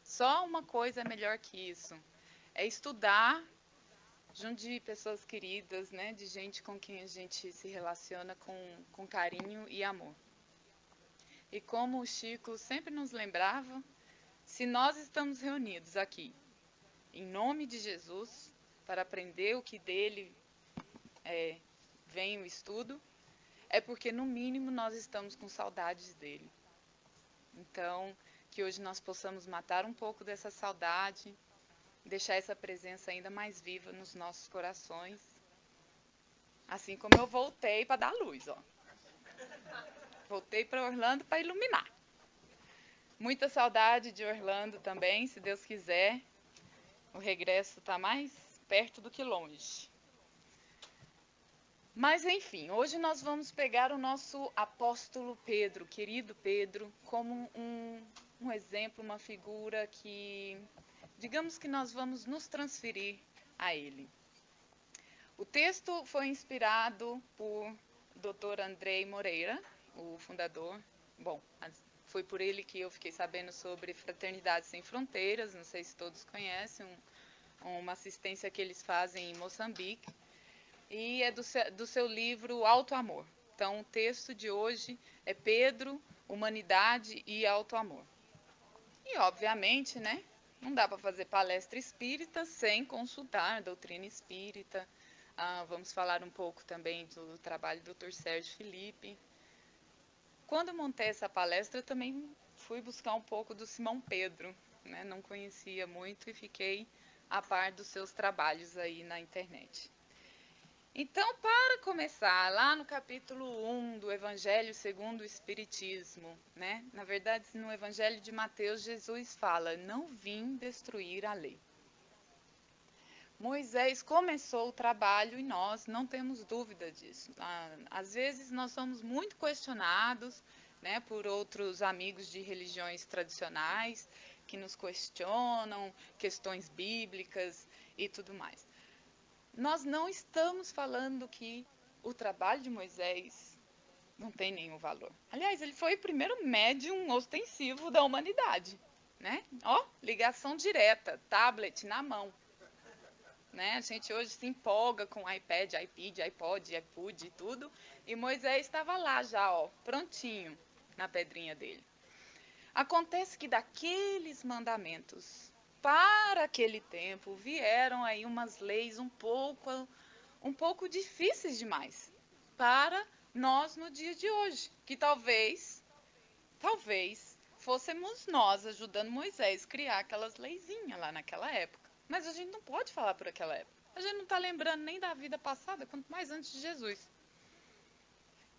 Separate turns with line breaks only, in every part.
Só uma coisa é melhor que isso, é estudar junto de pessoas queridas, né, de gente com quem a gente se relaciona com carinho e amor. E como o Chico sempre nos lembrava, se nós estamos reunidos aqui, em nome de Jesus, para aprender o que dele vem o estudo, é porque, no mínimo, nós estamos com saudades dele. Então, que hoje nós possamos matar um pouco dessa saudade, deixar essa presença ainda mais viva nos nossos corações. Assim como eu voltei para dar luz, ó. Voltei para Orlando para iluminar. Muita saudade de Orlando também, se Deus quiser. O regresso está mais perto do que longe. Mas enfim, hoje nós vamos pegar o nosso apóstolo Pedro, querido Pedro, como um exemplo, uma figura que, digamos que nós vamos nos transferir a ele. O texto foi inspirado por Dr. Andrei Moreira, o fundador. Bom, foi por ele que eu fiquei sabendo sobre Fraternidade Sem Fronteiras, não sei se todos conhecem, uma assistência que eles fazem em Moçambique. E é do seu livro Alto Amor. Então, o texto de hoje é Pedro, Humanidade e Alto Amor. E, obviamente, né, não dá para fazer palestra espírita sem consultar a doutrina espírita. Vamos falar um pouco também do trabalho do Dr. Sérgio Felipe. Quando eu montei essa palestra, eu também fui buscar um pouco do Simão Pedro, né? Não conhecia muito e fiquei a par dos seus trabalhos aí na internet. Então, para começar, lá no capítulo 1 do Evangelho segundo o Espiritismo, né? Na verdade, no Evangelho de Mateus, Jesus fala: não vim destruir a lei. Moisés começou o trabalho e nós não temos dúvida disso. Às vezes nós somos muito questionados, né, por outros amigos de religiões tradicionais que nos questionam questões bíblicas e tudo mais. Nós não estamos falando que o trabalho de Moisés não tem nenhum valor. Aliás, ele foi o primeiro médium ostensivo da humanidade, né? Ó, ligação direta, tablet na mão. Né? A gente hoje se empolga com iPad, iPod, iPod e tudo. E Moisés estava lá já, ó, prontinho na pedrinha dele. Acontece que daqueles mandamentos, para aquele tempo, vieram aí umas leis um pouco difíceis demais para nós no dia de hoje. Que talvez fôssemos nós ajudando Moisés a criar aquelas leizinhas lá naquela época. Mas a gente não pode falar por aquela época. A gente não está lembrando nem da vida passada, quanto mais antes de Jesus.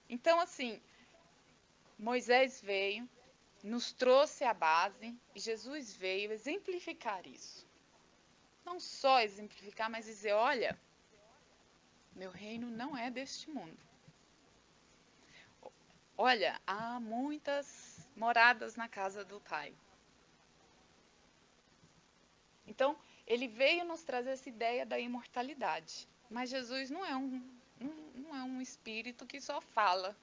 Então, assim, Moisés veio, nos trouxe a base, e Jesus veio exemplificar isso. Não só exemplificar, mas dizer, olha, meu reino não é deste mundo. Olha, há muitas moradas na casa do Pai. Então, ele veio nos trazer essa ideia da imortalidade. Mas Jesus não é um espírito que só fala.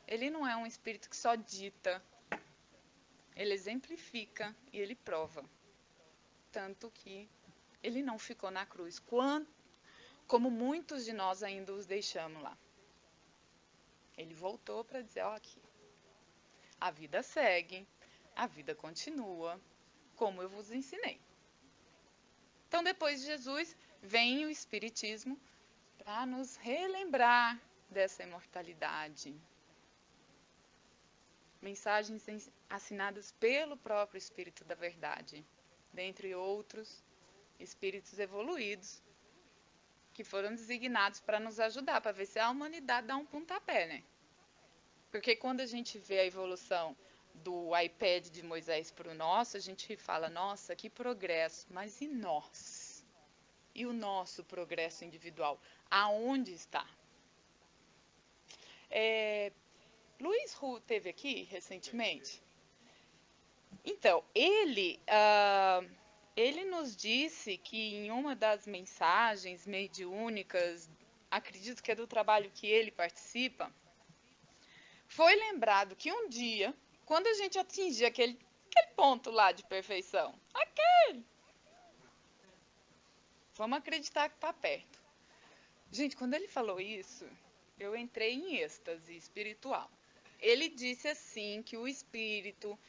Ele não é um espírito que só dita. Ele exemplifica e ele prova. Tanto que ele não ficou na cruz, como muitos de nós ainda os deixamos lá. Ele voltou para dizer, ó, aqui, a vida segue, a vida continua, como eu vos ensinei. Então, depois de Jesus, vem o Espiritismo para nos relembrar dessa imortalidade. Mensagens assinadas pelo próprio Espírito da Verdade, dentre outros espíritos evoluídos, que foram designados para nos ajudar, para ver se a humanidade dá um pontapé, né? Porque quando a gente vê a evolução do iPad de Moisés para o nosso, a gente fala, nossa, que progresso, mas e nós? E o nosso progresso individual, aonde está? Luiz Hu teve aqui recentemente. Então, ele nos disse que em uma das mensagens mediúnicas, acredito que é do trabalho que ele participa, foi lembrado que um dia, quando a gente atingir aquele ponto lá de perfeição, vamos acreditar que está perto. Gente, quando ele falou isso, eu entrei em êxtase espiritual. Ele disse assim que o espírito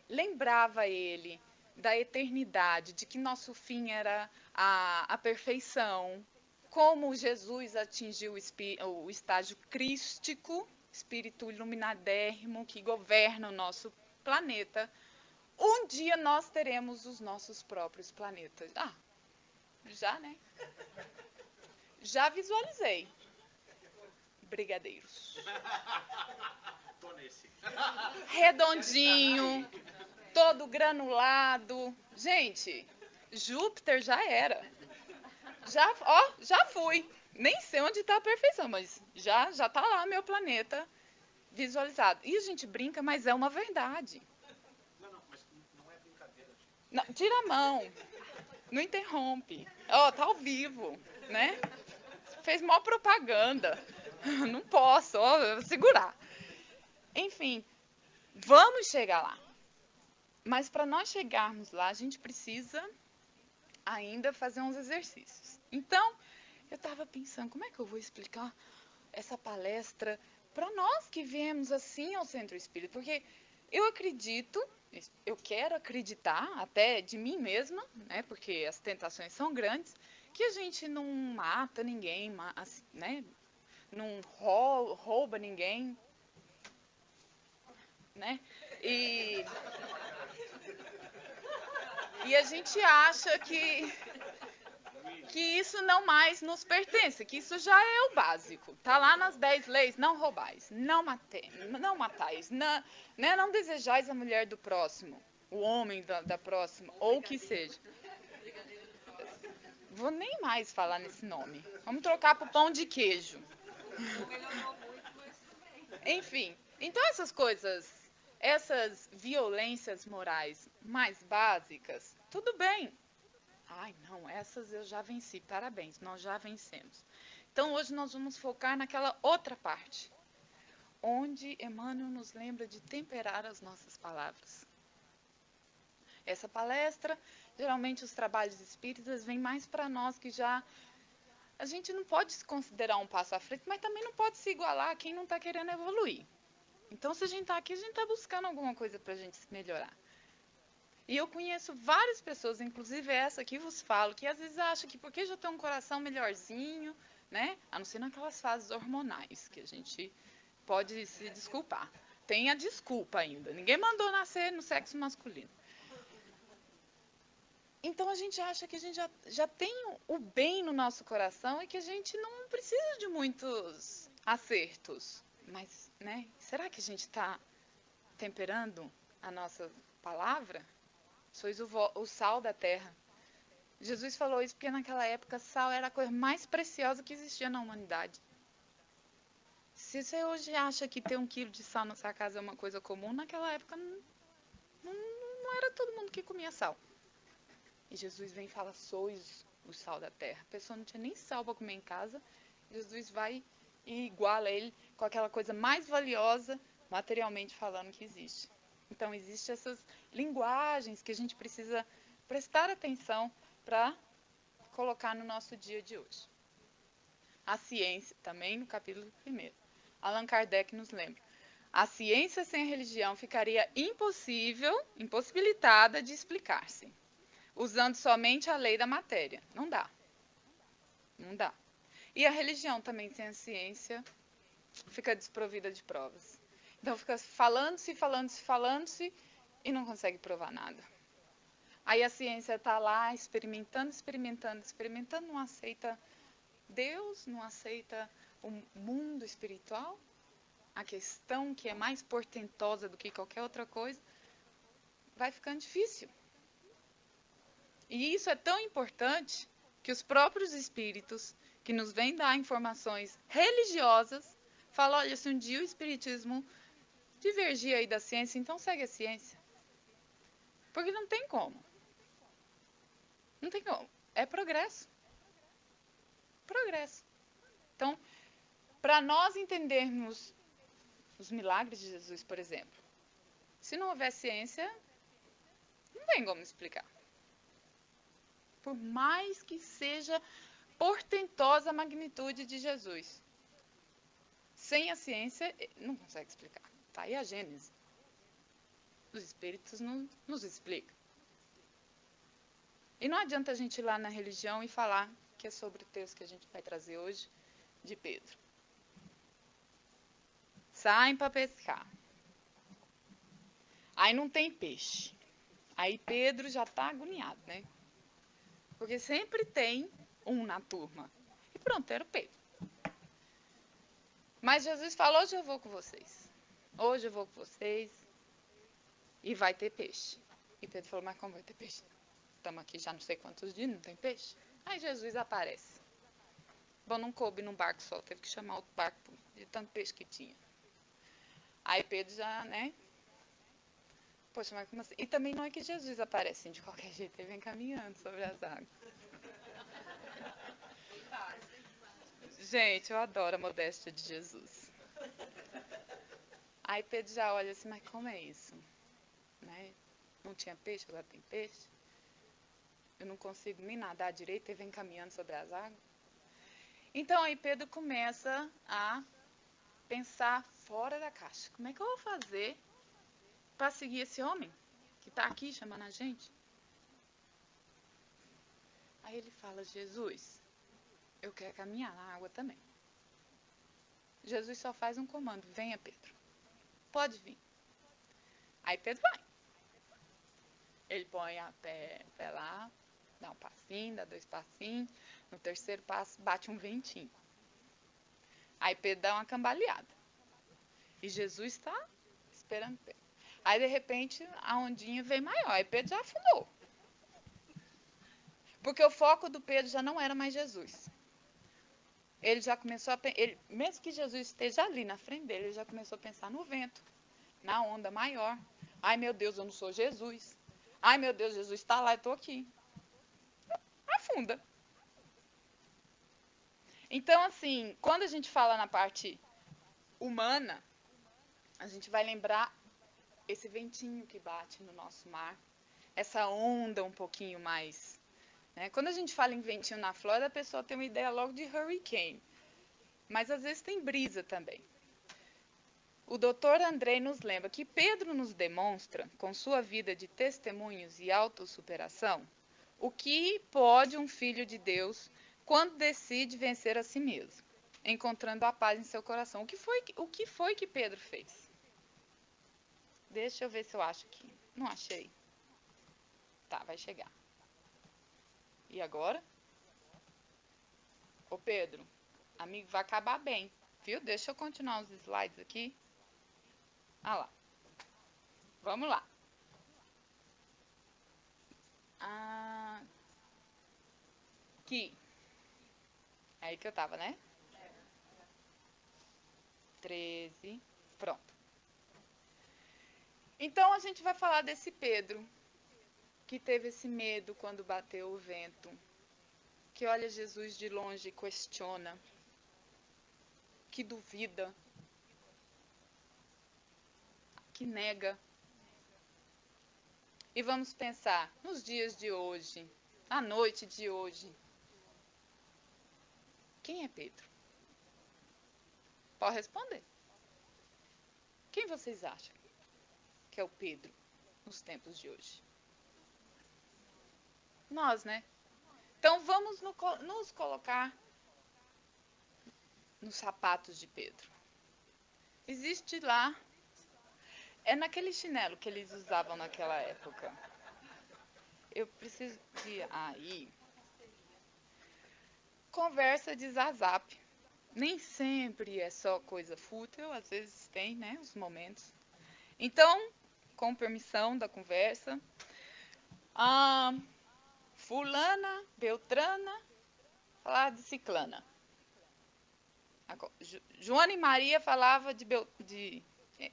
lembrava ele da eternidade, de que nosso fim era a perfeição, como Jesus atingiu o estágio crístico, espírito iluminadérrimo que governa o nosso planeta. Um dia nós teremos os nossos próprios planetas. Já, né? Já visualizei. Brigadeiros.
Tô nesse.
Redondinho, todo granulado. Gente, Júpiter já era. Já fui. Nem sei onde está a perfeição, mas já tá lá meu planeta visualizado. E a gente brinca, mas é uma verdade.
Não, mas não é brincadeira.
Não, tira a mão. Não interrompe. Tá ao vivo, né? Fez mó propaganda. Não posso, segurar. Enfim, vamos chegar lá. Mas para nós chegarmos lá, a gente precisa ainda fazer uns exercícios. Então, eu estava pensando, como é que eu vou explicar essa palestra para nós que viemos assim ao Centro Espírita? Porque eu acredito, eu quero acreditar, até de mim mesma, né? Porque as tentações são grandes, que a gente não mata ninguém, né? Não rouba ninguém, né? E a gente acha que isso não mais nos pertence, que isso já é o básico. Tá lá nas 10 leis: não roubais, não matais, não desejais a mulher do próximo, o homem da próxima, ou o que seja. Vou nem mais falar nesse nome. Vamos trocar pro pão de queijo. Enfim, então essas coisas, essas violências morais mais básicas, tudo bem. Ai, não, essas eu já venci, parabéns, nós já vencemos. Então hoje nós vamos focar naquela outra parte, onde Emmanuel nos lembra de temperar as nossas palavras. Essa palestra, geralmente os trabalhos espíritas vêm mais para nós que já... A gente não pode se considerar um passo à frente, mas também não pode se igualar a quem não está querendo evoluir. Então, se a gente está aqui, a gente está buscando alguma coisa para a gente se melhorar. E eu conheço várias pessoas, inclusive essa que vos falo, que às vezes acha que porque já tem um coração melhorzinho, né? A não ser naquelas fases hormonais, que a gente pode se desculpar. Tem a desculpa ainda. Ninguém mandou nascer no sexo masculino. Então a gente acha que a gente já tem o bem no nosso coração e que a gente não precisa de muitos acertos. Mas, né? Será que a gente está temperando a nossa palavra? Sois o sal da terra. Jesus falou isso porque naquela época sal era a coisa mais preciosa que existia na humanidade. Se você hoje acha que ter 1 quilo de sal na sua casa é uma coisa comum, naquela época não era todo mundo que comia sal. E Jesus vem e fala: sois o sal da terra. A pessoa não tinha nem sal para comer em casa. Jesus vai e iguala ele com aquela coisa mais valiosa, materialmente falando, que existe. Então, existem essas linguagens que a gente precisa prestar atenção para colocar no nosso dia de hoje. A ciência, também no capítulo 1. Allan Kardec nos lembra: a ciência sem a religião ficaria impossibilitada de explicar-se, usando somente a lei da matéria. Não dá. Não dá. E a religião também sem a ciência fica desprovida de provas. Então fica falando-se e não consegue provar nada. Aí a ciência está lá experimentando, não aceita Deus, não aceita o mundo espiritual, a questão que é mais portentosa do que qualquer outra coisa, vai ficando difícil. E isso é tão importante que os próprios espíritos, que nos vêm dar informações religiosas, falam, olha, se um dia o espiritismo divergir aí da ciência, então segue a ciência. Porque não tem como. Não tem como. É progresso. Progresso. Então, para nós entendermos os milagres de Jesus, por exemplo, se não houver ciência, não tem como explicar. Por mais que seja portentosa a magnitude de Jesus, sem a ciência, não consegue explicar. Tá aí a Gênese. Os espíritos não nos explicam. E não adianta a gente ir lá na religião e falar que é sobre o texto que a gente vai trazer hoje, de Pedro. Saem para pescar. Aí não tem peixe. Aí Pedro já está agoniado, né? Porque sempre tem um na turma. E pronto, era o Pedro. Mas Jesus falou, hoje eu vou com vocês. Hoje eu vou com vocês. E vai ter peixe. E Pedro falou, mas como vai ter peixe? Estamos aqui já não sei quantos dias, não tem peixe. Aí Jesus aparece. Bom, não coube num barco só, teve que chamar outro barco de tanto peixe que tinha. Aí Pedro já, né? Poxa, mas como assim? E também não é que Jesus aparece assim, de qualquer jeito, ele vem caminhando sobre as águas. Gente, eu adoro a modéstia de Jesus. Aí Pedro já olha assim, mas como é isso? Né? Não tinha peixe, agora tem peixe. Eu não consigo nem nadar direito, ele vem caminhando sobre as águas. Então aí Pedro começa a pensar fora da caixa. Como é que eu vou fazer para seguir esse homem que está aqui chamando a gente? Aí ele fala, Jesus, eu quero caminhar na água também. Jesus só faz um comando, venha Pedro, pode vir. Aí Pedro vai. Ele põe a pé lá, dá um passinho, dá 2 passinhos, no terceiro passo bate um ventinho. Aí Pedro dá uma cambaleada. E Jesus está esperando Pedro. Aí de repente a ondinha veio maior, aí Pedro já afundou. Porque o foco do Pedro já não era mais Jesus. Ele já começou a mesmo que Jesus esteja ali na frente dele, ele já começou a pensar no vento, na onda maior. Ai meu Deus, eu não sou Jesus. Ai meu Deus, Jesus está lá, eu estou aqui. Afunda. Então assim, quando a gente fala na parte humana, a gente vai lembrar esse ventinho que bate no nosso mar, essa onda um pouquinho mais, né? Quando a gente fala em ventinho na Flórida, a pessoa tem uma ideia logo de hurricane, mas às vezes tem brisa também. O Dr. Andrei nos lembra que Pedro nos demonstra, com sua vida de testemunhos e autossuperação, o que pode um filho de Deus quando decide vencer a si mesmo, encontrando a paz em seu coração. O que foi que Pedro fez? Deixa eu ver se eu acho aqui. Não achei. Tá, vai chegar. E agora? Ô Pedro, amigo, vai acabar bem, viu? Deixa eu continuar os slides aqui. Ah lá. Vamos lá. Aqui. É aí que eu tava, né? 13. Pronto. Então a gente vai falar desse Pedro, que teve esse medo quando bateu o vento, que olha Jesus de longe e questiona, que duvida, que nega. E vamos pensar nos dias de hoje, na noite de hoje. Quem é Pedro? Pode responder. Quem vocês acham que é o Pedro nos tempos de hoje? Nós, né? Então vamos nos colocar nos sapatos de Pedro. Existe lá, é naquele chinelo que eles usavam naquela época. Eu preciso de aí. Conversa de zazap. Nem sempre é só coisa fútil, às vezes tem, né, os momentos. Então, com permissão da conversa, fulana, beltrana, falar de Ciclana. Agora, Joana e Maria falava de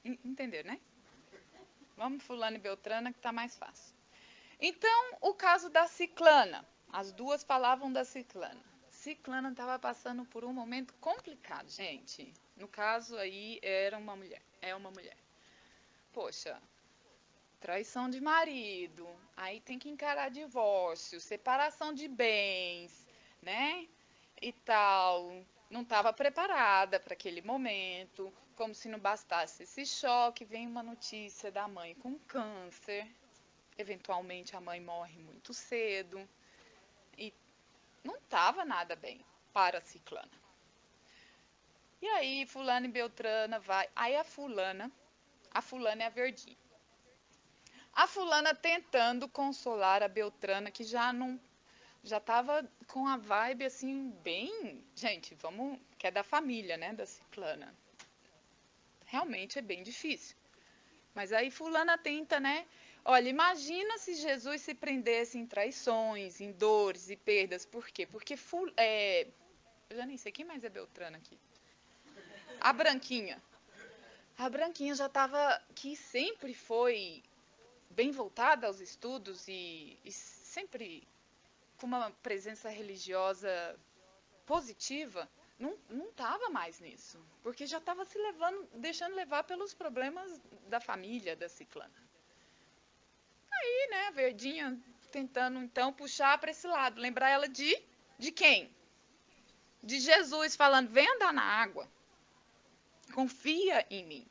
entenderam, né? Vamos fulano e Beltrana que está mais fácil. Então, o caso da Ciclana. As duas falavam da Ciclana. Ciclana estava passando por um momento complicado, gente. No caso aí, era uma mulher. É uma mulher. Poxa, traição de marido. Aí tem que encarar divórcio, separação de bens, né? E tal. Não estava preparada para aquele momento. Como se não bastasse esse choque, vem uma notícia da mãe com câncer. Eventualmente a mãe morre muito cedo. E não estava nada bem para a Ciclana. E aí, fulana e Beltrana vai. Aí a fulana é a verdinha. A fulana tentando consolar a Beltrana, que já estava com a vibe assim, bem. Gente, vamos. Que é da família, né? Da Ciclana. Realmente é bem difícil. Mas aí fulana tenta, né? Olha, imagina se Jesus se prendesse em traições, em dores e perdas. Por quê? Porque eu já nem sei quem mais é Beltrana aqui. A Branquinha. A Branquinha já estava, que sempre foi bem voltada aos estudos e sempre com uma presença religiosa positiva, não estava mais nisso. Porque já estava se deixando levar pelos problemas da família da Ciclana. Aí, né, a verdinha tentando então puxar para esse lado, lembrar ela de quem? De Jesus falando, vem andar na água, confia em mim.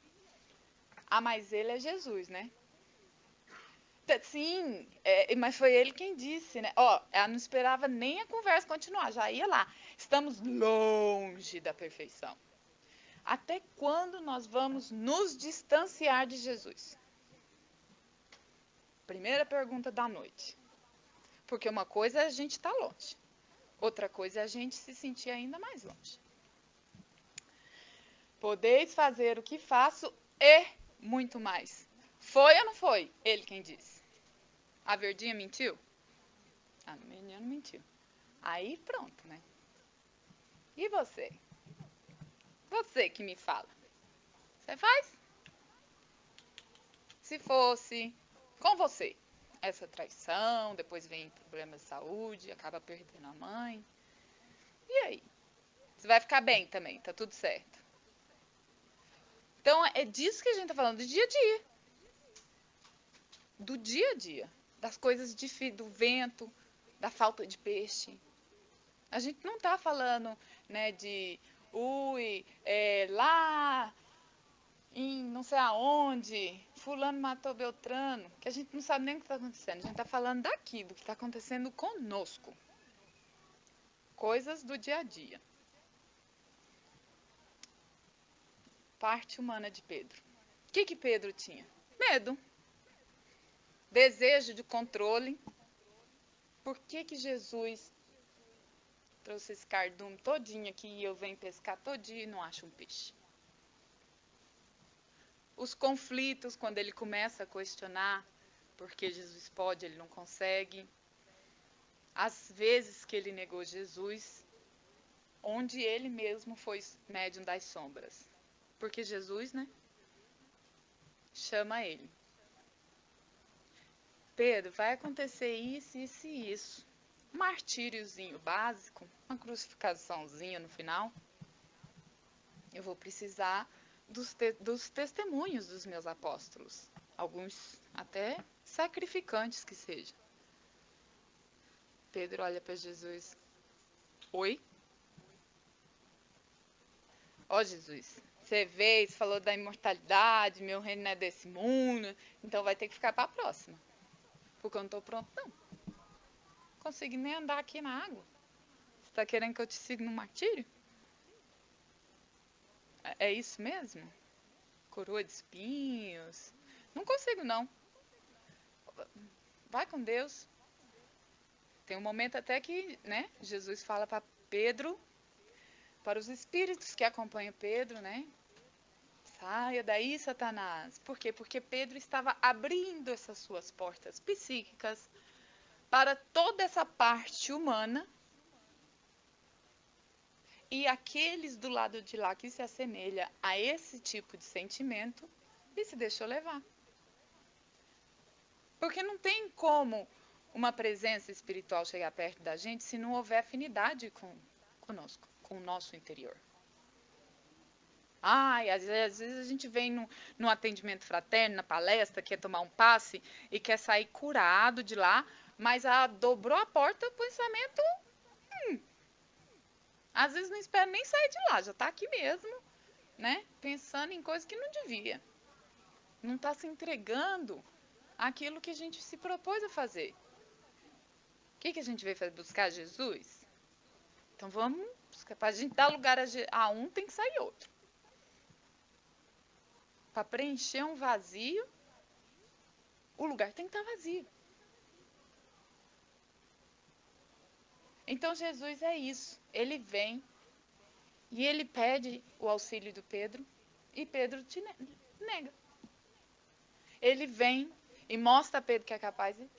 Ah, mas ele é Jesus, né? Sim, mas foi ele quem disse, né? Ó, ela não esperava nem a conversa continuar, já ia lá. Estamos longe da perfeição. Até quando nós vamos nos distanciar de Jesus? Primeira pergunta da noite. Porque uma coisa é a gente estar longe. Outra coisa é a gente se sentir ainda mais longe. Podeis fazer o que faço e muito mais. Foi ou não foi? Ele quem disse. A verdinha mentiu? A menina mentiu. Aí pronto, né? E você? Você que me fala. Você faz? Se fosse com você, essa traição, depois vem problema de saúde, acaba perdendo a mãe. E aí? Você vai ficar bem também, tá tudo certo. Então, é disso que a gente tá falando, do dia a dia. Do dia a dia. Das coisas do vento, da falta de peixe. A gente não tá falando, né, de lá em não sei aonde, fulano matou Beltrano, que a gente não sabe nem o que está acontecendo. A gente está falando daqui, do que está acontecendo conosco. Coisas do dia a dia. Parte humana de Pedro. O que Pedro tinha? Medo. Desejo de controle. Por que Jesus trouxe esse cardume todinho aqui e eu venho pescar todinho e não acho um peixe? Os conflitos, quando ele começa a questionar porque Jesus pode, ele não consegue. As vezes que ele negou Jesus, onde ele mesmo foi médium das sombras. Porque Jesus, né, chama ele. Pedro, vai acontecer isso, isso e isso. Um martíriozinho básico, uma crucificaçãozinha no final. Eu vou precisar dos testemunhos dos meus apóstolos. Alguns até sacrificantes que sejam. Pedro olha para Jesus. Oi? Ó Jesus, você veio, falou da imortalidade, meu reino não é desse mundo, então vai ter que ficar para a próxima. Porque eu não estou pronto, não. Não consigo nem andar aqui na água. Você está querendo que eu te siga no martírio? É isso mesmo? Coroa de espinhos? Não consigo, não. Vai com Deus. Tem um momento até que, né, Jesus fala para Pedro, para os espíritos que acompanham Pedro, né? Saia daí, Satanás. Por quê? Porque Pedro estava abrindo essas suas portas psíquicas para toda essa parte humana e aqueles do lado de lá que se assemelha a esse tipo de sentimento e se deixou levar. Porque não tem como uma presença espiritual chegar perto da gente se não houver afinidade conosco, com o nosso interior. Às vezes a gente vem no atendimento fraterno, na palestra, quer tomar um passe e quer sair curado de lá, mas dobrou a porta, o pensamento, às vezes não espera nem sair de lá, já está aqui mesmo, né? Pensando em coisas que não devia. Não está se entregando àquilo que a gente se propôs a fazer. O que a gente veio fazer? Buscar Jesus? Então vamos buscar. Para a gente dar lugar a um, tem que sair outro. Para preencher um vazio, o lugar tem que estar vazio. Então Jesus é isso. Ele vem e ele pede o auxílio do Pedro e Pedro te nega. Ele vem e mostra a Pedro que é capaz e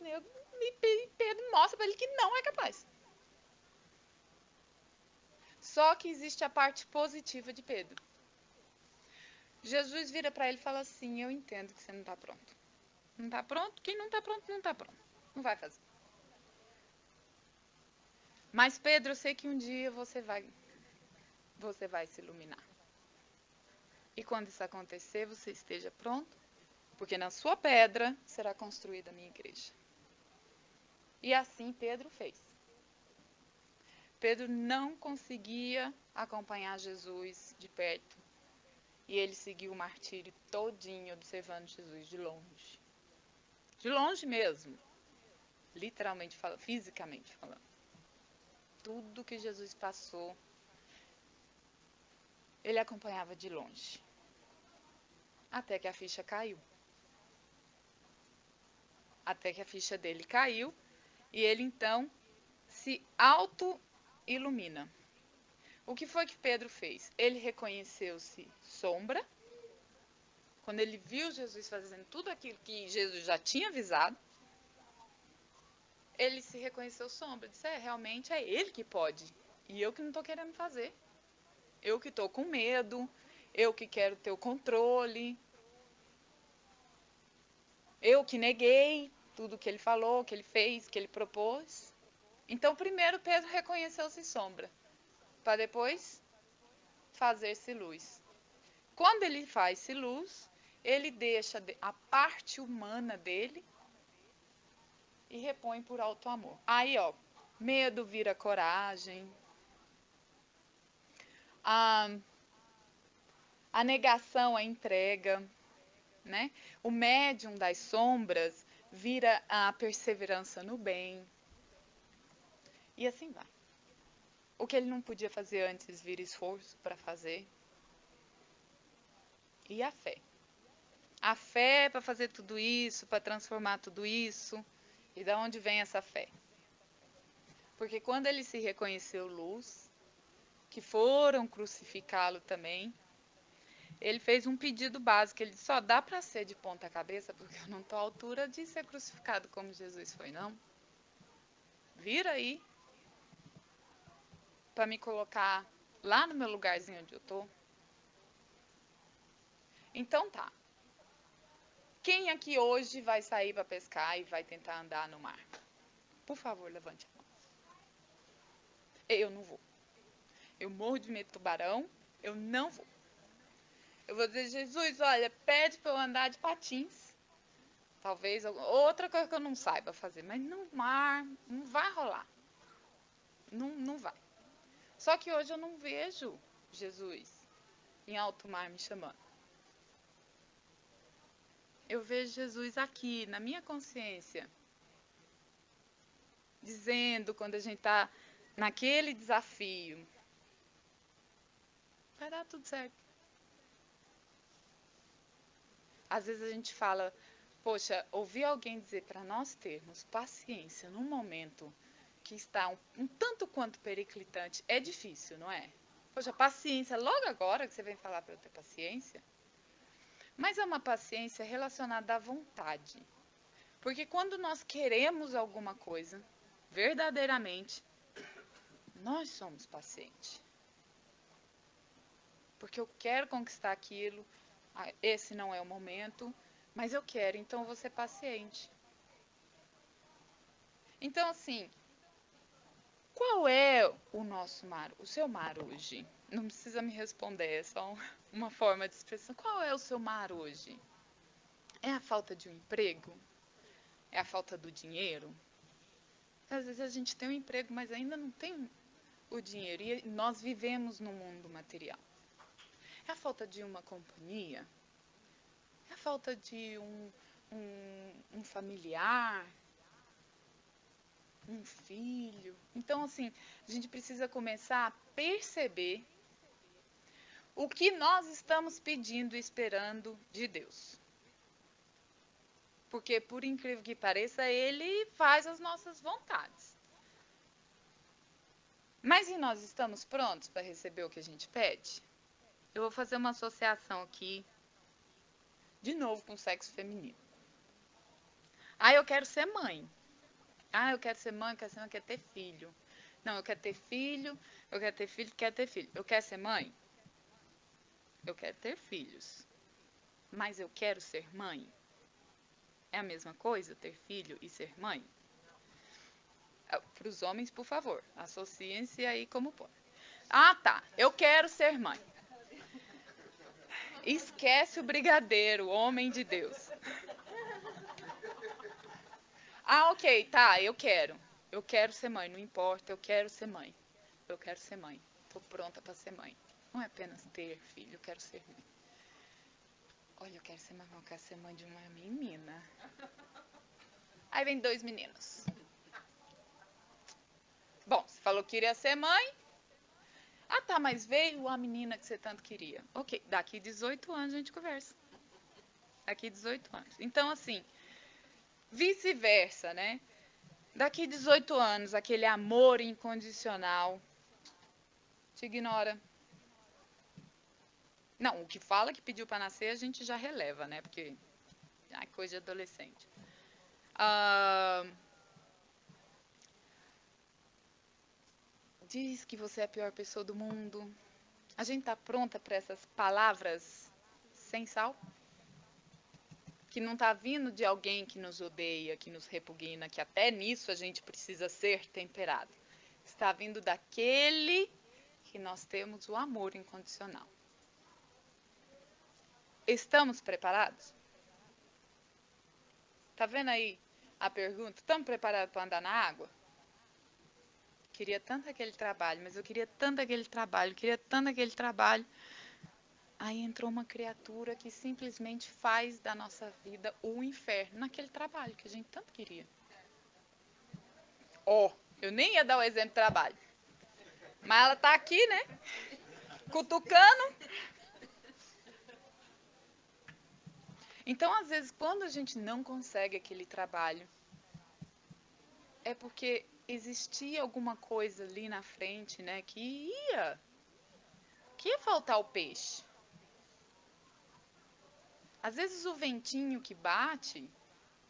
Pedro mostra para ele que não é capaz. Só que existe a parte positiva de Pedro. Jesus vira para ele e fala assim: eu entendo que você não está pronto. Não está pronto? Quem não está pronto, não está pronto. Não vai fazer. Mas Pedro, eu sei que um dia você vai se iluminar. E quando isso acontecer, você esteja pronto, porque na sua pedra será construída a minha igreja. E assim Pedro fez. Pedro não conseguia acompanhar Jesus de perto. E ele seguiu o martírio todinho, observando Jesus de longe. De longe mesmo. Literalmente falando, fisicamente falando. Tudo que Jesus passou, ele acompanhava de longe. Até que a ficha caiu. Até que a ficha dele caiu. E ele então se auto-ilumina. O que foi que Pedro fez? Ele reconheceu-se sombra. Quando ele viu Jesus fazendo tudo aquilo que Jesus já tinha avisado, ele se reconheceu sombra. Disse, realmente é ele que pode. E eu que não estou querendo fazer. Eu que estou com medo. Eu que quero ter o controle. Eu que neguei tudo que ele falou, que ele fez, que ele propôs. Então, primeiro Pedro reconheceu-se sombra, para depois fazer-se luz. Quando ele faz-se luz, ele deixa a parte humana dele e repõe por alto amor. Aí, medo vira coragem. A negação, a entrega, né? O médium das sombras vira a perseverança no bem. E assim vai. O que ele não podia fazer antes vira esforço para fazer. E a fé. A fé para fazer tudo isso, para transformar tudo isso. E de onde vem essa fé? Porque quando ele se reconheceu luz, que foram crucificá-lo também, ele fez um pedido básico. Ele disse, só dá para ser de ponta cabeça, porque eu não estou à altura de ser crucificado como Jesus foi, não. Vira aí para me colocar lá no meu lugarzinho onde eu estou. Então tá. Quem aqui hoje vai sair para pescar e vai tentar andar no mar? Por favor, levante a mão. Eu não vou. Eu morro de medo de tubarão, eu não vou. Eu vou dizer, Jesus, olha, pede para eu andar de patins. Talvez outra coisa que eu não saiba fazer, mas no mar não vai rolar. Não vai. Só que hoje eu não vejo Jesus em alto mar me chamando. Eu vejo Jesus aqui, na minha consciência, dizendo quando a gente está naquele desafio, vai dar tudo certo. Às vezes a gente fala, poxa, ouvir alguém dizer para nós termos paciência num momento que está um tanto quanto periclitante é difícil, não é? Poxa, paciência, logo agora que você vem falar para eu ter paciência. Mas é uma paciência relacionada à vontade. Porque quando nós queremos alguma coisa, verdadeiramente, nós somos pacientes. porque eu quero conquistar aquilo. Esse não é o momento, mas eu quero, então eu vou ser paciente. Então, assim, qual é o nosso mar, o seu mar hoje? Não precisa me responder, é só uma forma de expressão. Qual é o seu mar hoje? É a falta de um emprego? É a falta do dinheiro? Às vezes a gente tem um emprego, mas ainda não tem o dinheiro. E nós vivemos no mundo material. É a falta de uma companhia? É a falta de um familiar? Um filho? Então, assim, a gente precisa começar a perceber o que nós estamos pedindo e esperando de Deus. Porque, por incrível que pareça, Ele faz as nossas vontades. Mas e nós estamos prontos para receber o que a gente pede? Eu vou fazer uma associação aqui, de novo, com o sexo feminino. Eu quero ser mãe. Eu quero ser mãe, eu quero ser mãe, eu quero ter filho. Não, eu quero ter filho, eu quero ter filho, quero ter filho. Eu quero ser mãe? Eu quero ter filhos. Mas eu quero ser mãe? É a mesma coisa, ter filho e ser mãe? Para os homens, por favor, associem-se aí como pode. Tá, eu quero ser mãe. Esquece o brigadeiro, homem de Deus. Ok, tá, eu quero. Eu quero ser mãe, não importa, eu quero ser mãe. Eu quero ser mãe. Tô pronta para ser mãe. Não é apenas ter filho, eu quero ser mãe. Olha, eu quero ser mãe de uma menina. Aí vem 2 meninos. Bom, você falou que iria ser mãe. Tá, mas veio a menina que você tanto queria. Ok, daqui 18 anos a gente conversa. Daqui 18 anos. Então, assim, vice-versa, né? Daqui 18 anos, aquele amor incondicional te ignora. Não, o que fala que pediu para nascer, a gente já releva, né? Porque é coisa de adolescente. Diz que você é a pior pessoa do mundo. A gente tá pronta para essas palavras sem sal? Que não tá vindo de alguém que nos odeia, que nos repugna, que até nisso a gente precisa ser temperado. Está vindo daquele que nós temos o amor incondicional. Estamos preparados? Tá vendo aí a pergunta? Estamos preparados para andar na água? Queria tanto aquele trabalho, mas eu queria tanto aquele trabalho, queria tanto aquele trabalho. Aí entrou uma criatura que simplesmente faz da nossa vida o inferno naquele trabalho que a gente tanto queria. Eu nem ia dar o exemplo de trabalho. Mas ela tá aqui, né? Cutucando. Então, às vezes, quando a gente não consegue aquele trabalho, é porque existia alguma coisa ali na frente, né? Que ia faltar o peixe. Às vezes o ventinho que bate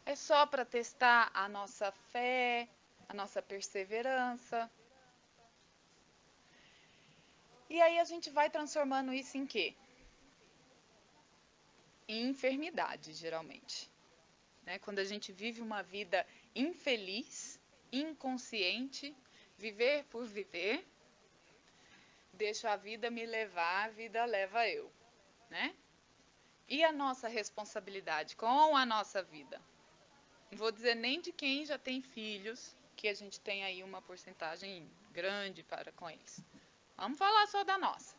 é só para testar a nossa fé, a nossa perseverança. E aí a gente vai transformando isso em quê? Em enfermidade, geralmente. Né? Quando a gente vive uma vida infeliz, inconsciente, viver por viver, deixo a vida me levar, a vida leva eu. Né? E a nossa responsabilidade com a nossa vida? Não vou dizer nem de quem já tem filhos, que a gente tem aí uma porcentagem grande para com eles. Vamos falar só da nossa.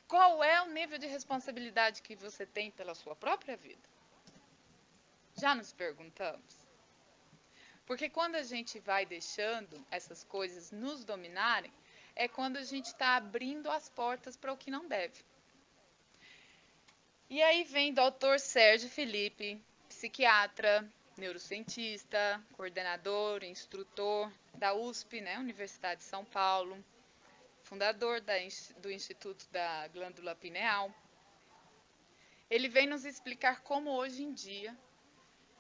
Qual é o nível de responsabilidade que você tem pela sua própria vida? Já nos perguntamos? Porque quando a gente vai deixando essas coisas nos dominarem, é quando a gente está abrindo as portas para o que não deve. E aí vem Dr. Sérgio Felipe, psiquiatra, neurocientista, coordenador, instrutor da USP, né, Universidade de São Paulo, fundador do Instituto da Glândula Pineal. Ele vem nos explicar como hoje em dia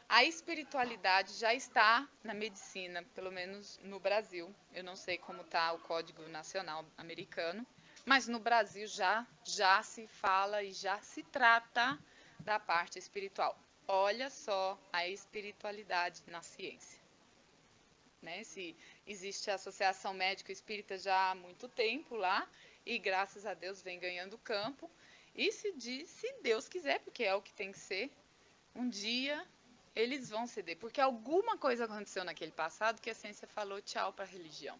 a espiritualidade já está na medicina, pelo menos no Brasil. Eu não sei como está o Código Nacional americano, Mas no Brasil já se fala e já se trata da parte espiritual. Olha só a espiritualidade na ciência. Né? Se existe a Associação Médica Espírita já há muito tempo lá, e graças a Deus vem ganhando campo. E se Deus quiser, porque é o que tem que ser, um dia eles vão ceder. Porque alguma coisa aconteceu naquele passado que a ciência falou tchau para a religião.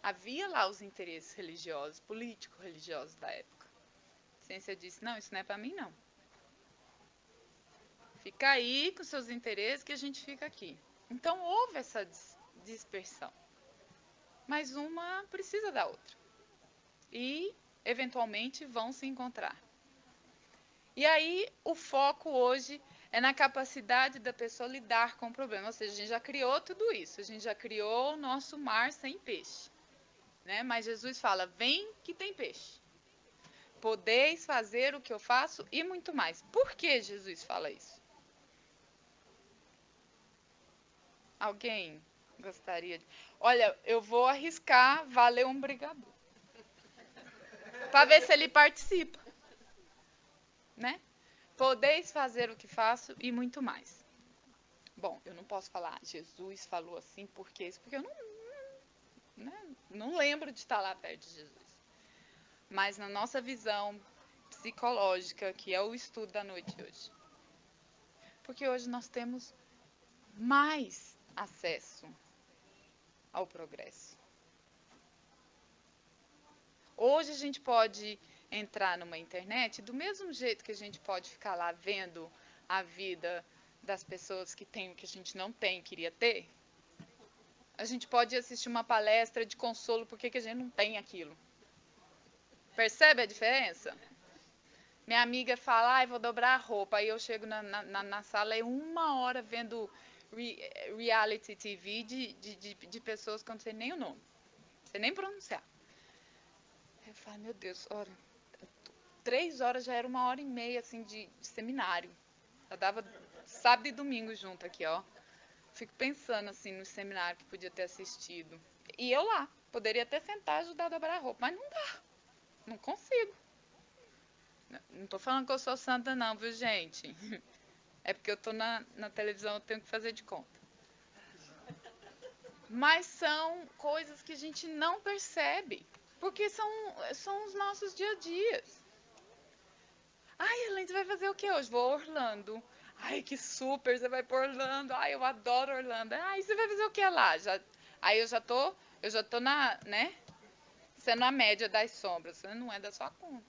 Havia lá os interesses religiosos, político-religiosos da época. A ciência disse, não, isso não é para mim, não. Fica aí com seus interesses que a gente fica aqui. Então, houve essa dispersão. Mas uma precisa da outra. E, eventualmente, vão se encontrar. E aí, o foco hoje é na capacidade da pessoa lidar com o problema. Ou seja, a gente já criou tudo isso. A gente já criou o nosso mar sem peixe. Né? Mas Jesus fala, vem que tem peixe. Podeis fazer o que eu faço e muito mais. Por que Jesus fala isso? Alguém gostaria de... Olha, eu vou arriscar valer um brigador. Para ver se ele participa. Né? Podeis fazer o que faço e muito mais. Bom, eu não posso falar, Jesus falou assim, por quê? Porque eu não lembro de estar lá perto de Jesus. Mas na nossa visão psicológica, que é o estudo da noite de hoje. Porque hoje nós temos mais acesso ao progresso. Hoje a gente pode entrar numa internet, do mesmo jeito que a gente pode ficar lá vendo a vida das pessoas que têm o que a gente não tem, queria ter. A gente pode assistir uma palestra de consolo porque que a gente não tem aquilo. Percebe a diferença? Minha amiga fala, vou dobrar a roupa. Aí eu chego na sala e 1 hora vendo reality TV de pessoas que eu não sei nem o nome. Não sei nem pronunciar. Eu falo, meu Deus, olha, 3 horas já era 1h30 assim, de seminário. Eu dava sábado e domingo junto aqui, ó. Fico pensando assim no seminário que podia ter assistido. E eu lá, poderia até sentar e ajudar a dobrar a roupa, mas não dá. Não consigo. Não tô falando que eu sou santa não, viu, gente? É porque eu tô na televisão, eu tenho que fazer de conta. Mas são coisas que a gente não percebe. Porque são os nossos dia a dias. Ai, Helene, você vai fazer o que hoje? Vou a Orlando. Ai, que super, você vai para Orlando. Ai, eu adoro Orlando. Ai, você vai fazer o que lá? Aí eu já tô na, né? Sendo a média das sombras. Você não é da sua conta.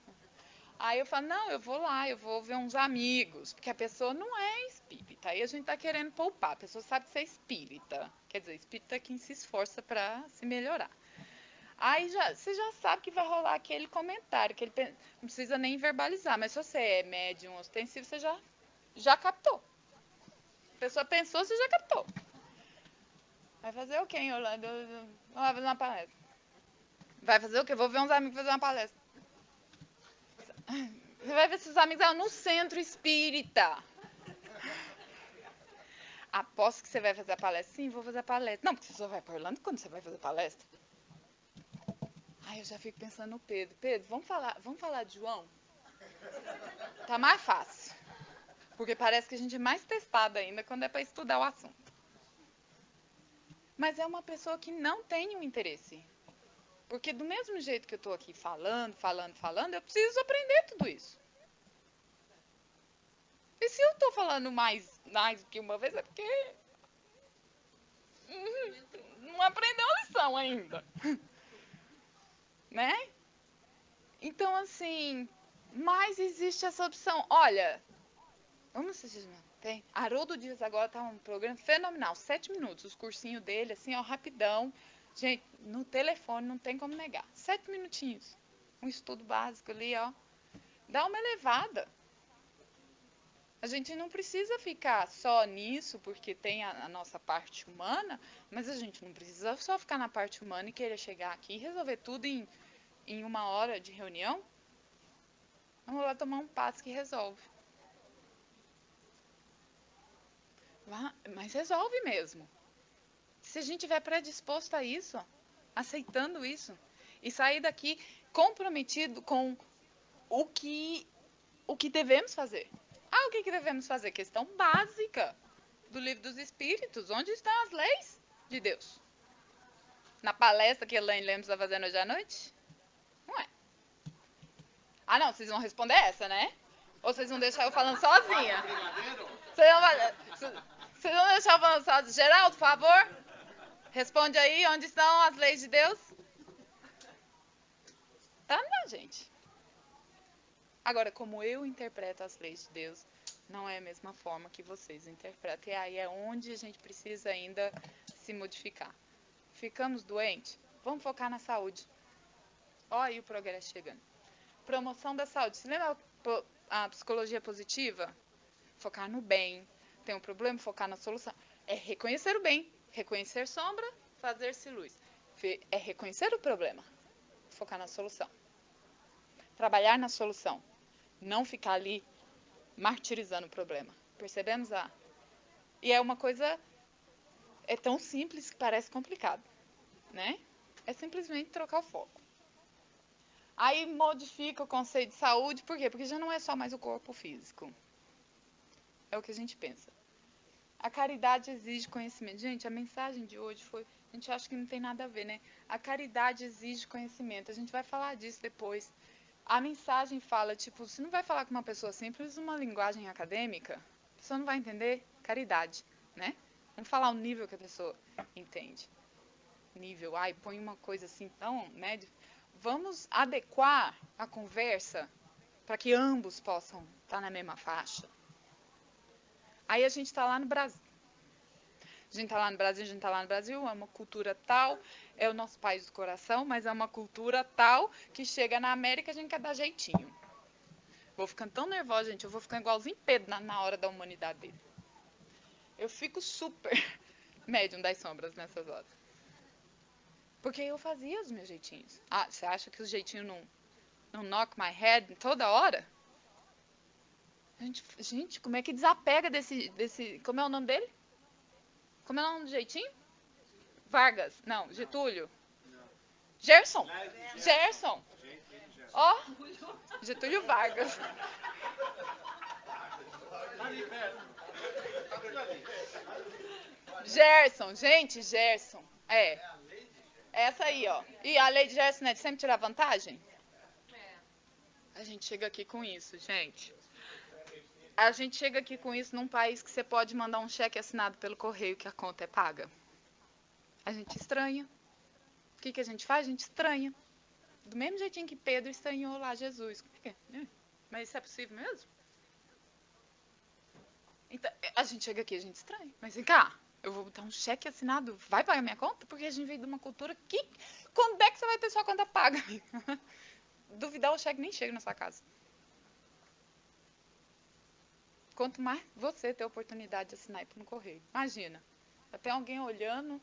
Aí eu falo, não, eu vou lá, eu vou ver uns amigos. Porque a pessoa não é espírita. Aí a gente tá querendo poupar. A pessoa sabe ser espírita. Quer dizer, espírita é quem se esforça para se melhorar. Aí você já sabe que vai rolar aquele comentário, que ele não precisa nem verbalizar, mas se você é médium ostensivo, você já captou. A pessoa pensou, você já captou. Vai fazer o quê em Orlando? Vou fazer uma palestra. Vai fazer o quê? Vou ver uns amigos fazer uma palestra. Você vai ver seus amigos no centro espírita. Aposto que você vai fazer a palestra. Sim, vou fazer a palestra. Não, porque você só vai para Orlando quando você vai fazer palestra. Ai, eu já fico pensando no Pedro. Pedro, vamos falar de João? Tá mais fácil. Porque parece que a gente é mais testado ainda quando é para estudar o assunto. Mas é uma pessoa que não tem um interesse. Porque do mesmo jeito que eu estou aqui falando, eu preciso aprender tudo isso. E se eu estou falando mais do que uma vez, é porque não aprendeu a lição ainda. Né? Então, assim, mas existe essa opção. Olha, vamos assistir, tem? Haroldo Dias agora tá um programa fenomenal, 7 minutos, os cursinhos dele, assim, ó, rapidão. Gente, no telefone não tem como negar. 7 minutinhos. Um estudo básico ali, ó. Dá uma elevada. A gente não precisa ficar só nisso, porque tem a nossa parte humana, mas a gente não precisa só ficar na parte humana e querer chegar aqui e resolver tudo em 1 hora de reunião. Vamos lá tomar um passo que resolve. Mas resolve mesmo. Se a gente estiver predisposto a isso, aceitando isso, e sair daqui comprometido com o que devemos fazer. O que devemos fazer? Questão básica do Livro dos Espíritos. Onde estão as leis de Deus? Na palestra que a Elaine Lemos está fazendo hoje à noite? Não é. Não, vocês vão responder essa, né? Ou vocês vão deixar eu falando sozinha? Vocês vão deixar eu falando sozinha? Geraldo, por favor, responde aí, onde estão as leis de Deus? Tá, não, gente. Agora, como eu interpreto as leis de Deus, não é a mesma forma que vocês interpretam. E aí é onde a gente precisa ainda se modificar. Ficamos doentes? Vamos focar na saúde. Olha aí o progresso chegando. Promoção da saúde. Você lembra a psicologia positiva? Focar no bem. Tem um problema? Focar na solução. É reconhecer o bem. Reconhecer sombra, fazer-se luz. É reconhecer o problema. Focar na solução. Trabalhar na solução. Não ficar ali martirizando o problema. Percebemos? E é uma coisa... É tão simples que parece complicado, né? É simplesmente trocar o foco. Aí modifica o conceito de saúde, por quê? Porque já não é só mais o corpo físico. É o que a gente pensa. A caridade exige conhecimento. Gente, a mensagem de hoje foi... A gente acha que não tem nada a ver, né? A caridade exige conhecimento. A gente vai falar disso depois. A mensagem fala, tipo, você não vai falar com uma pessoa simples uma linguagem acadêmica, a pessoa não vai entender caridade, né? Vamos falar o nível que a pessoa entende. Nível, põe uma coisa assim tão, né? Vamos adequar a conversa para que ambos possam estar na mesma faixa. Aí a gente está lá no Brasil. A gente está lá no Brasil, é uma cultura tal, é o nosso país do coração, mas é uma cultura tal que chega na América e a gente quer dar jeitinho. Vou ficando tão nervosa, gente, eu vou ficando igualzinho Pedro na hora da humanidade dele. Eu fico super médium das sombras nessas horas. Porque eu fazia os meus jeitinhos. Você acha que os jeitinhos não knock my head toda hora? Gente, como é que desapega desse... Como é o nome dele? Como é o nome do jeitinho? Vargas. Não, Getúlio. Gerson. Gerson. Getúlio Vargas. Gerson, gente, Gerson. Essa aí, ó. E a lei de Gerson é de sempre tirar vantagem? A gente chega aqui com isso, gente. A gente chega aqui com isso num país que você pode mandar um cheque assinado pelo correio que a conta é paga. A gente estranha. O que a gente faz? A gente estranha. Do mesmo jeitinho que Pedro estranhou lá Jesus. Mas isso é possível mesmo? Então, a gente chega aqui, a gente estranha. Mas vem cá, eu vou botar um cheque assinado, vai pagar minha conta? Porque a gente veio de uma cultura que... Quando é que você vai ter sua conta paga? Duvidar, o cheque nem chega na sua casa. Quanto mais você ter a oportunidade de assinar no correio. Imagina, tem alguém olhando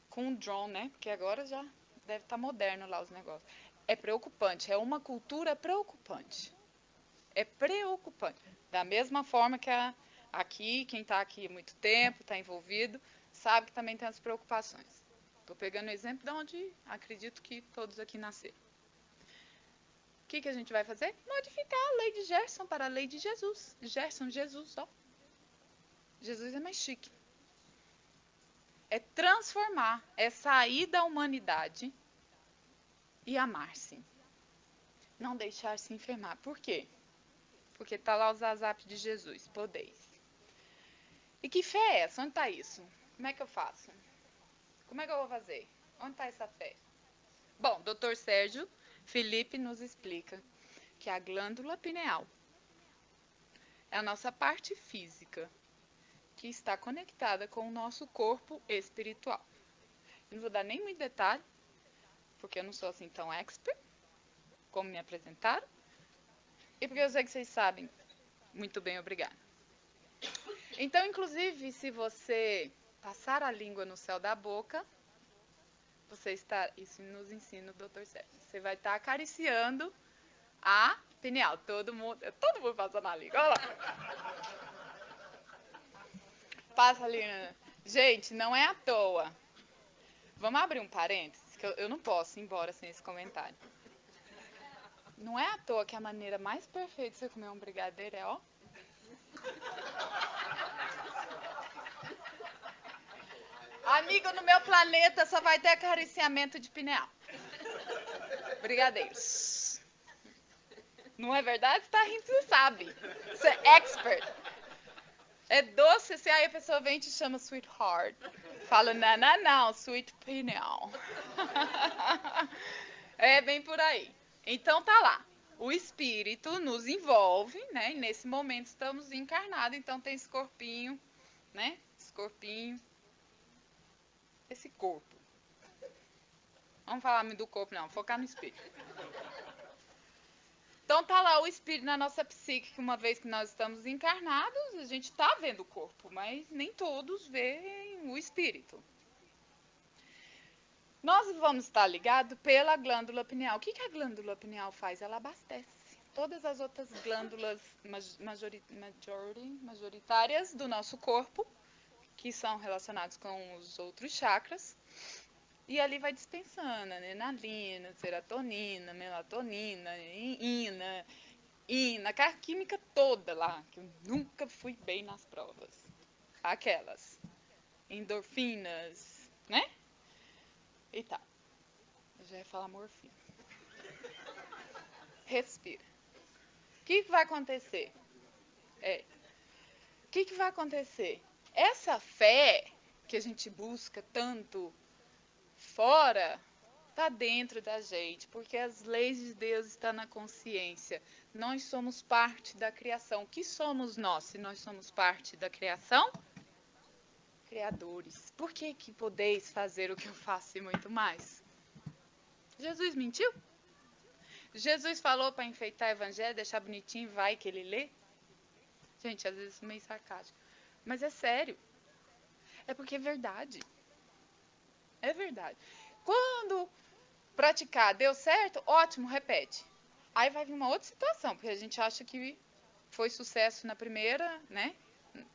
com um drone, né? Porque agora já deve estar moderno lá os negócios. É preocupante, é uma cultura preocupante. É preocupante. Da mesma forma que aqui, quem está aqui há muito tempo, está envolvido, sabe que também tem as preocupações. Estou pegando o exemplo de onde acredito que todos aqui nasceram. O que a gente vai fazer? Modificar a lei de Gerson para a lei de Jesus. Gerson, Jesus, ó. Jesus é mais chique. É transformar, é sair da humanidade e amar-se. Não deixar se enfermar. Por quê? Porque está lá os azapes de Jesus. Podeis. E que fé é essa? Onde está isso? Como é que eu faço? Como é que eu vou fazer? Onde está essa fé? Bom, Dr. Sérgio Felipe nos explica que a glândula pineal é a nossa parte física que está conectada com o nosso corpo espiritual. Eu não vou dar nem muito detalhe, porque eu não sou assim tão expert como me apresentaram, e porque eu sei que vocês sabem muito bem, obrigada. Então, inclusive, se você passar a língua no céu da boca, você está, isso nos ensina o Dr. Sérgio. Você vai estar acariciando a pineal. Todo mundo passando a língua. Olha lá. Passa ali. Gente, não é à toa. Vamos abrir um parênteses, que eu não posso ir embora sem esse comentário. Não é à toa que a maneira mais perfeita de você comer um brigadeiro é, ó. Amigo, no meu planeta só vai ter acariciamento de pineal. Brigadeiros. Não é verdade? Você tá rindo, você sabe. Você é expert. É doce, assim, aí a pessoa vem e te chama sweetheart. Fala, não, sweet pineal. É bem por aí. Então tá lá. O espírito nos envolve, né? E nesse momento estamos encarnados, então tem esse corpinho, né? Esse corpinho. Esse corpo. Vamos falar muito do corpo, não. Focar no espírito. Então tá lá o espírito na nossa psique, que uma vez que nós estamos encarnados, a gente tá vendo o corpo, mas nem todos veem o espírito. Nós vamos estar ligados pela glândula pineal. O que a glândula pineal faz? Ela abastece todas as outras glândulas majoritárias do nosso corpo, que são relacionados com os outros chakras. E ali vai dispensando adrenalina, serotonina, melatonina, ina, a química toda lá, que eu nunca fui bem nas provas. Aquelas. Endorfinas, né? E tal. Eu já ia falar morfina. Respira. O que vai acontecer? O que vai acontecer? Essa fé que a gente busca tanto fora, está dentro da gente, porque as leis de Deus estão na consciência. Nós somos parte da criação. O que somos nós, se nós somos parte da criação? Criadores. Por que podeis fazer o que eu faço e muito mais? Jesus mentiu? Jesus falou para enfeitar o evangelho, deixar bonitinho, vai que ele lê? Gente, às vezes meio sarcástico. Mas é sério. É porque é verdade. É verdade. Quando praticar deu certo, ótimo, repete. Aí vai vir uma outra situação, porque a gente acha que foi sucesso na primeira, né?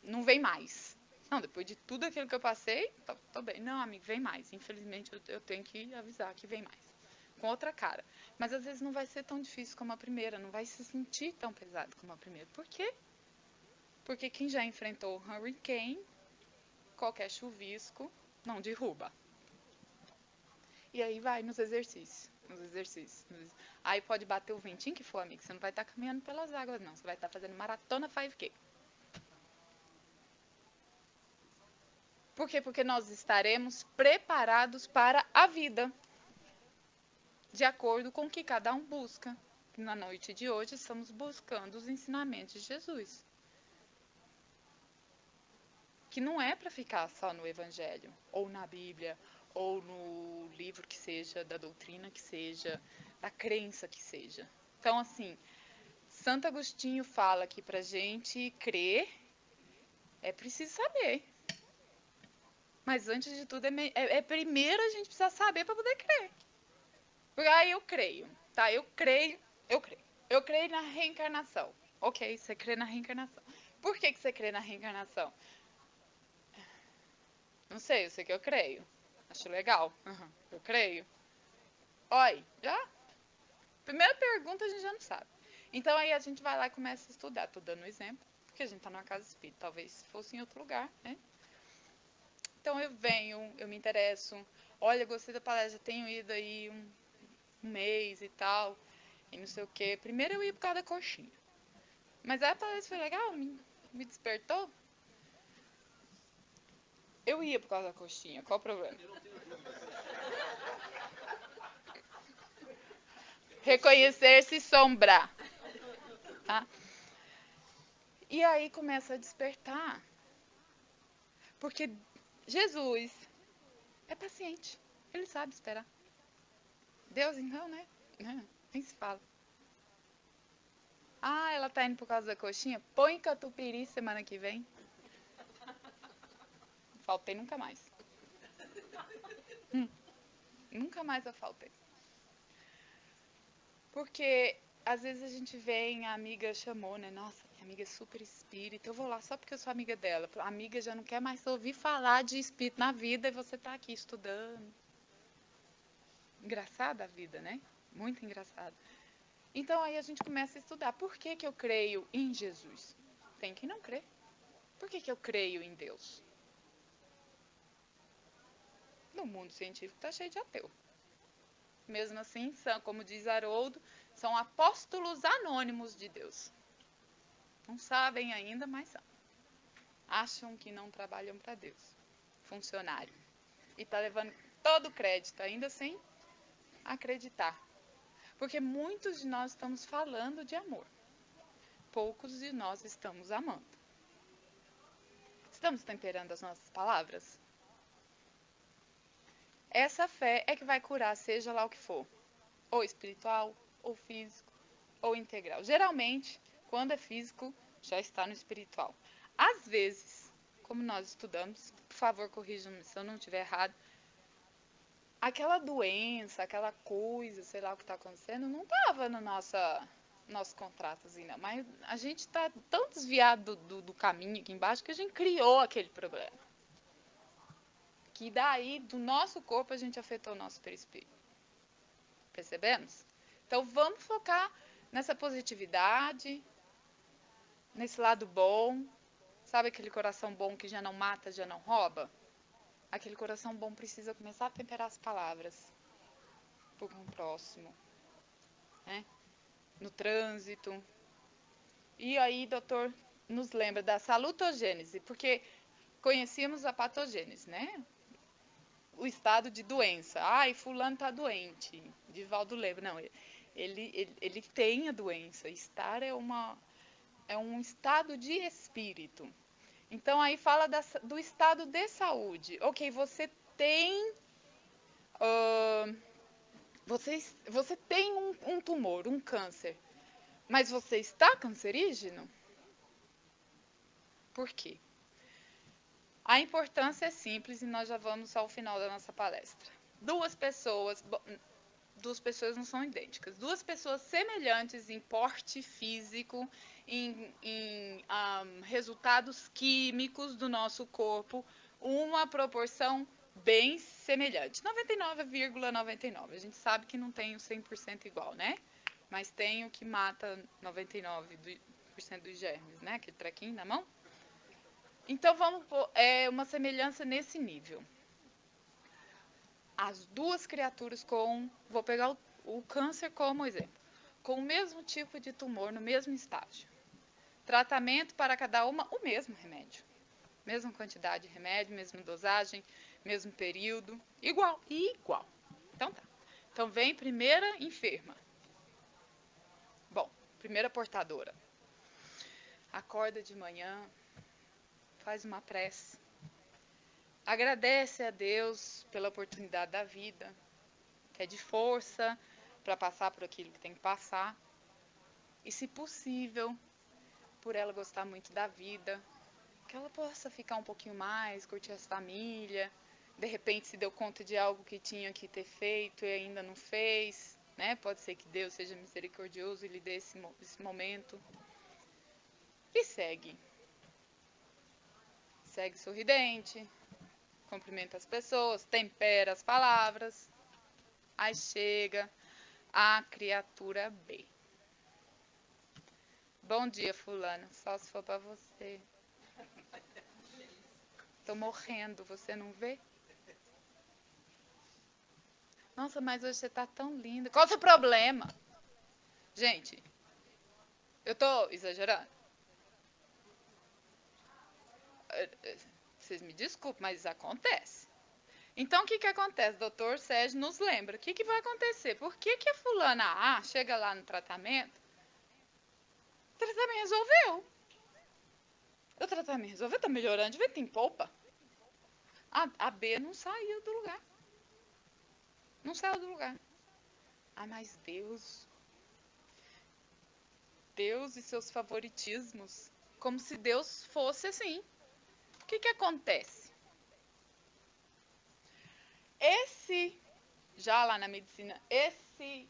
Não vem mais. Não, depois de tudo aquilo que eu passei, tô bem. Não, amigo, vem mais. Infelizmente, eu tenho que avisar que vem mais. Com outra cara. Mas às vezes não vai ser tão difícil como a primeira, não vai se sentir tão pesado como a primeira. Por quê? Porque quem já enfrentou o hurricane, qualquer chuvisco, não derruba. E aí vai nos exercícios. Aí pode bater o ventinho que for, amigo. Você não vai estar caminhando pelas águas, não. Você vai estar fazendo maratona 5K. Por quê? Porque nós estaremos preparados para a vida. De acordo com o que cada um busca. Na noite de hoje, estamos buscando os ensinamentos de Jesus. Que não é para ficar só no Evangelho, ou na Bíblia, ou no livro que seja, da doutrina que seja, da crença que seja. Então, assim, Santo Agostinho fala que pra gente crer, é preciso saber. Mas antes de tudo, primeiro a gente precisa saber para poder crer. Porque aí eu creio, tá? Eu creio. Eu creio na reencarnação. Ok, você crê na reencarnação. Por que você crê na reencarnação? Não sei, eu sei que eu creio. Acho legal. Eu creio. Olha, já? Primeira pergunta a gente já não sabe. Então aí a gente vai lá e começa a estudar. Tô dando um exemplo, porque a gente tá numa casa espírita. Talvez fosse em outro lugar, né? Então eu venho, eu me interesso. Olha, gostei da palestra, tenho ido aí um mês e tal. E não sei o quê. Primeiro eu ia por causa da coxinha. Mas aí a palestra foi legal, me despertou. Eu ia por causa da coxinha, qual o problema? Reconhecer-se sombra. Tá? E aí começa a despertar. Porque Jesus é paciente. Ele sabe esperar. Deus, então, né? Nem se fala. Ah, ela tá indo por causa da coxinha? Põe catupiry semana que vem. Faltei nunca mais. Nunca mais eu faltei. Porque às vezes a gente vem, a amiga chamou, né? Nossa, minha amiga é super espírita. Eu vou lá só porque eu sou amiga dela. A amiga já não quer mais ouvir falar de espírito na vida e você tá aqui estudando. Engraçada a vida, né? Muito engraçada. Então aí a gente começa a estudar. Por que que eu creio em Jesus? Tem quem não crê. Por que que eu creio em Deus? No mundo científico está cheio de ateu. Mesmo assim, são, como diz Haroldo, são apóstolos anônimos de Deus. Não sabem ainda, mas são. Acham que não trabalham para Deus. Funcionário. E está levando todo o crédito, ainda sem acreditar. Porque muitos de nós estamos falando de amor. Poucos de nós estamos amando. Estamos temperando as nossas palavras? Essa fé é que vai curar, seja lá o que for. Ou espiritual, ou físico, ou integral. Geralmente, quando é físico, já está no espiritual. Às vezes, como nós estudamos, por favor, corrijam-me se eu não estiver errado, aquela doença, aquela coisa, sei lá o que está acontecendo, não estava no nosso contrato, assim, não. Mas a gente está tão desviado do caminho aqui embaixo que a gente criou aquele problema. Que daí, do nosso corpo, a gente afetou o nosso perispírito. Percebemos? Então, vamos focar nessa positividade, nesse lado bom. Sabe aquele coração bom que já não mata, já não rouba? Aquele coração bom precisa começar a temperar as palavras por um próximo, né? No trânsito. E aí, doutor, nos lembra da salutogênese, porque conhecíamos a patogênese, né? O estado de doença. Ai, fulano tá doente. Divaldo lembra. Não, ele tem a doença. Estar é um estado de espírito. Então, aí fala do estado de saúde. Ok, você tem... você tem um tumor, um câncer. Mas você está cancerígeno? Por quê? A importância é simples e nós já vamos ao final da nossa palestra. Duas pessoas não são idênticas. Duas pessoas semelhantes em porte físico, em resultados químicos do nosso corpo, uma proporção bem semelhante. 99,99. A gente sabe que não tem o 100% igual, né? Mas tem o que mata 99% dos germes, né? Aquele trequinho na mão. Então, vamos pôr uma semelhança nesse nível. As duas criaturas vou pegar o câncer como exemplo, com o mesmo tipo de tumor, no mesmo estágio. Tratamento para cada uma, o mesmo remédio. Mesma quantidade de remédio, mesma dosagem, mesmo período, igual. Então tá. Então vem primeira enferma. Bom, primeira portadora. Acorda de manhã, faz uma prece. Agradece a Deus pela oportunidade da vida. Pede força para passar por aquilo que tem que passar. E, se possível, por ela gostar muito da vida, que ela possa ficar um pouquinho mais, curtir as famílias. De repente se deu conta de algo que tinha que ter feito e ainda não fez, né? Pode ser que Deus seja misericordioso e lhe dê esse momento. E segue. Segue sorridente, cumprimenta as pessoas, tempera as palavras. Aí chega a criatura B. Bom dia, fulano. Só se for pra você. Tô morrendo, você não vê? Nossa, mas hoje você tá tão linda. Qual o seu problema? Gente, eu tô exagerando? Vocês me desculpem, mas isso acontece. Então, o que acontece? Doutor Sérgio nos lembra. O que vai acontecer? Por que a fulana A chega lá no tratamento? O tratamento resolveu. O tratamento resolveu, tá melhorando de vez, tem polpa. A B não saiu do lugar. Não saiu do lugar. Ah, mas Deus e seus favoritismos. Como se Deus fosse assim. O que acontece? Já lá na medicina, esse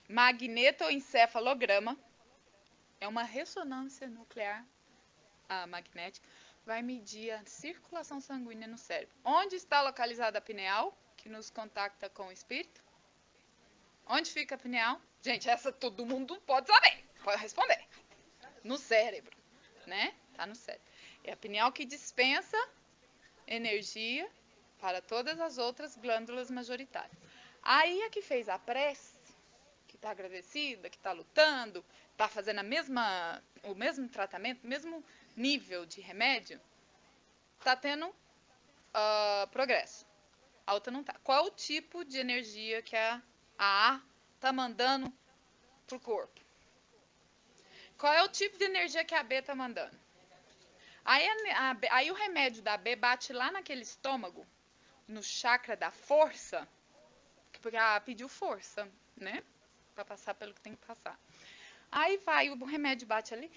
magnetoencefalograma é uma ressonância nuclear magnética, vai medir a circulação sanguínea no cérebro. Onde está localizada a pineal, que nos contacta com o espírito? Onde fica a pineal? Gente, essa todo mundo pode saber, pode responder. No cérebro, né? Tá no cérebro. É a pineal que dispensa energia para todas as outras glândulas majoritárias. Aí a que fez a prece, que está agradecida, que está lutando, está fazendo o mesmo tratamento, o mesmo nível de remédio, está tendo progresso. A outra não está. Qual é o tipo de energia que a A está mandando para o corpo? Qual é o tipo de energia que a B está mandando? Aí o remédio da B bate lá naquele estômago, no chakra da força, porque a A pediu força, né? Para passar pelo que tem que passar. Aí vai, o remédio bate ali.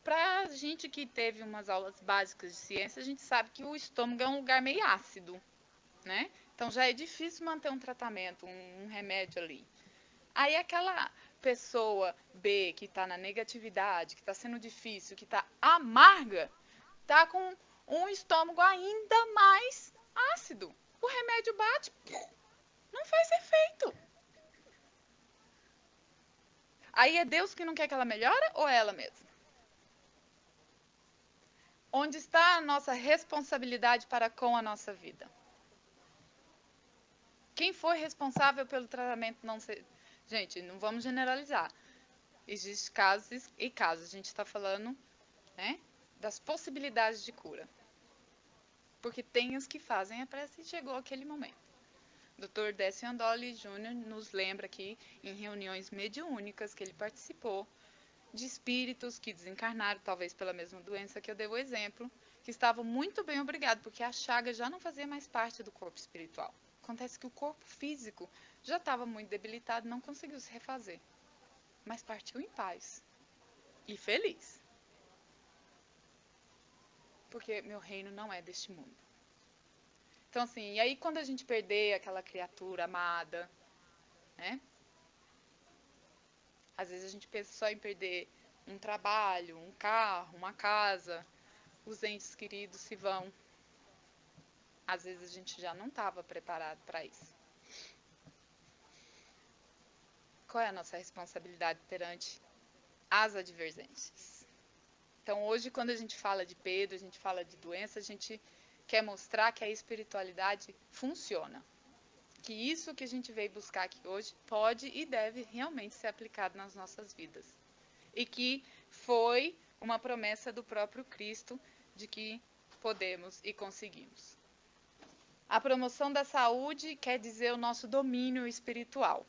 Pra gente que teve umas aulas básicas de ciência, a gente sabe que o estômago é um lugar meio ácido, né? Então já é difícil manter um tratamento, um remédio ali. Aí aquela pessoa B que está na negatividade, que está sendo difícil, que está amarga, está com um estômago ainda mais ácido. O remédio bate, não faz efeito. Aí é Deus que não quer que ela melhore ou é ela mesma? Onde está a nossa responsabilidade para com a nossa vida? Quem foi responsável pelo tratamento não ser... Gente, não vamos generalizar. Existem casos e casos. A gente está falando, né, das possibilidades de cura. Porque tem os que fazem a prece e chegou aquele momento. Dr. Décio Andoli Jr. nos lembra aqui, em reuniões mediúnicas que ele participou, de espíritos que desencarnaram, talvez pela mesma doença que eu dei o exemplo, que estavam muito bem obrigados, porque a chaga já não fazia mais parte do corpo espiritual. Acontece que o corpo físico já estava muito debilitado, não conseguiu se refazer, mas partiu em paz e feliz. Porque meu reino não é deste mundo. Então assim, e aí quando a gente perder aquela criatura amada, né? Às vezes a gente pensa só em perder um trabalho, um carro, uma casa, os entes queridos se vão. Às vezes a gente já não estava preparado para isso. Qual é a nossa responsabilidade perante as advergências? Então hoje quando a gente fala de Pedro, a gente fala de doença, a gente quer mostrar que a espiritualidade funciona. Que isso que a gente veio buscar aqui hoje pode e deve realmente ser aplicado nas nossas vidas. E que foi uma promessa do próprio Cristo de que podemos e conseguimos. A promoção da saúde quer dizer o nosso domínio espiritual.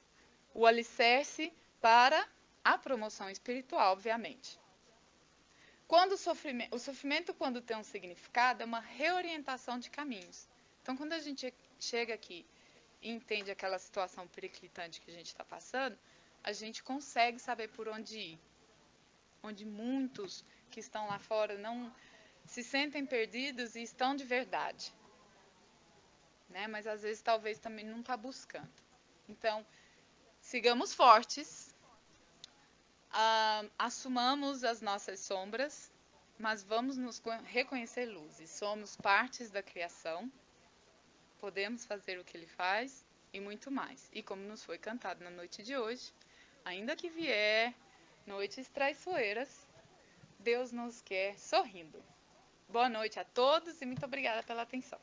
O alicerce para a promoção espiritual, obviamente. Quando o sofrimento, quando tem um significado, é uma reorientação de caminhos. Então, quando a gente chega aqui e entende aquela situação periclitante que a gente está passando, a gente consegue saber por onde ir. Onde muitos que estão lá fora não se sentem perdidos e estão de verdade. Né? Mas às vezes talvez também não está buscando. Então, sigamos fortes, assumamos as nossas sombras, mas vamos nos reconhecer luzes. Somos partes da criação, podemos fazer o que ele faz e muito mais. E como nos foi cantado na noite de hoje, ainda que vier noites traiçoeiras, Deus nos quer sorrindo. Boa noite a todos e muito obrigada pela atenção.